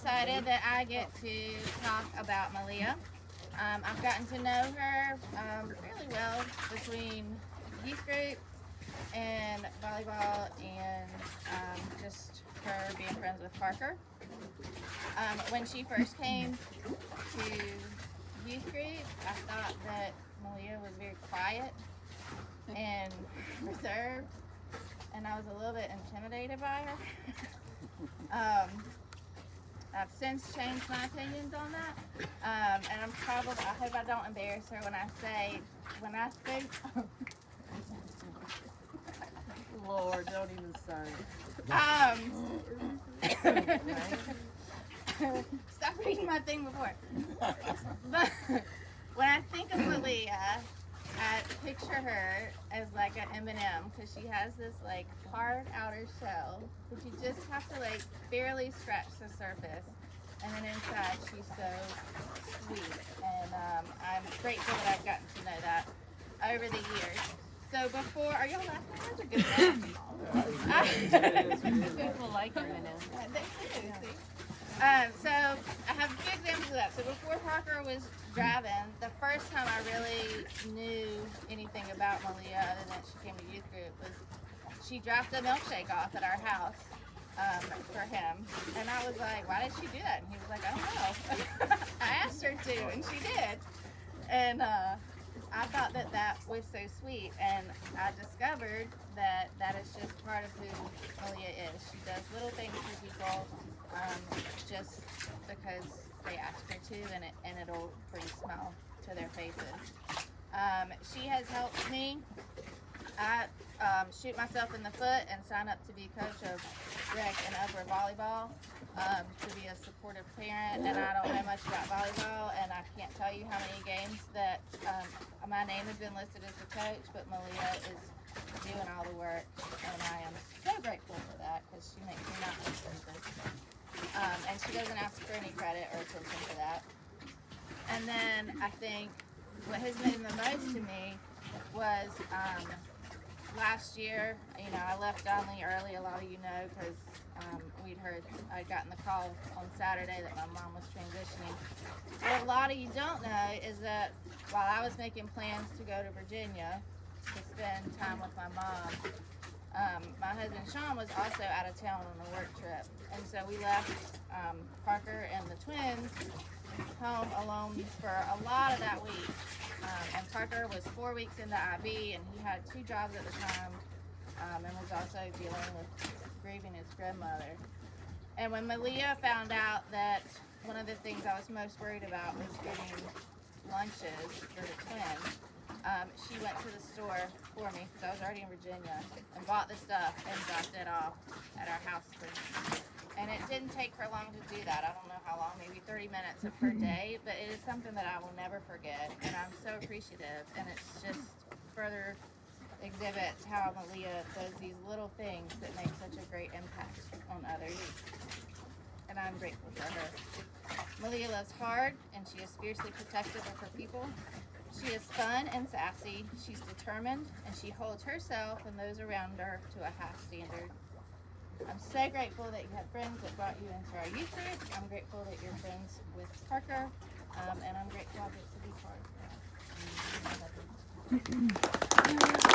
excited that I get to talk about Maleah. I've gotten to know her fairly well between youth group and volleyball and just her being friends with Parker. When she first came to youth group, I thought that Maleah was very quiet and reserved, and I was a little bit intimidated by her. I've since changed my opinions on that, and I hope I don't embarrass her when I speak. Lord, don't even say. Stop reading my thing before. But when I think of Maleah, I picture her as like an M&M because she has this like hard outer shell, but you just have to like barely scratch the surface, and then inside she's so sweet. And I'm grateful that I've gotten to know that over the years. So before, are y'all laughing? That's a good laugh. People like M&M. They do, see? So I have a few examples of that. So before Parker was driving, the first time I really knew anything about Maleah other than she came to youth group was she dropped a milkshake off at our house for him. And I was like, why did she do that? And he was like, I don't know. I asked her to, and she did. And I thought that that was so sweet, and I discovered that that is just part of who Maleah is. She does little things for people just because they ask her to, and it'll bring a smile to their faces. She has helped me. I shoot myself in the foot and sign up to be coach of rec and upper volleyball, to be a supportive parent, and I don't know much about volleyball, and I can't tell you how many games that my name has been listed as the coach, but Maleah is doing all the work, and I am so grateful for that because she makes me not look stupid. And she doesn't ask for any credit or attention for that. And then I think what has meant the most to me was last year, I left Donley early, a lot of you know, because I'd gotten the call on Saturday that my mom was transitioning. What a lot of you don't know is that while I was making plans to go to Virginia to spend time with my mom, my husband Sean was also out of town on a work trip. And so we left Parker and the twins home alone for a lot of that week. And Parker was 4 weeks into IB, and he had 2 jobs at the time, and was also dealing with grieving his grandmother. And when Maleah found out that one of the things I was most worried about was getting lunches for the twins, she went to the store for me, because I was already in Virginia, and bought the stuff and dropped it off at our house for me. And it didn't take her long to do that. I don't know how long, maybe 30 minutes of her day, but it is something that I will never forget, and I'm so appreciative, and it's just further exhibits how Maleah does these little things that make such a great impact on other youth. And I'm grateful for her. Maleah loves hard, and she is fiercely protective of her people. She is fun and sassy, she's determined, and she holds herself and those around her to a high standard. I'm so grateful that you have friends that brought you into our youth group. I'm grateful that you're friends with Parker, and I'm grateful I get to be part of that.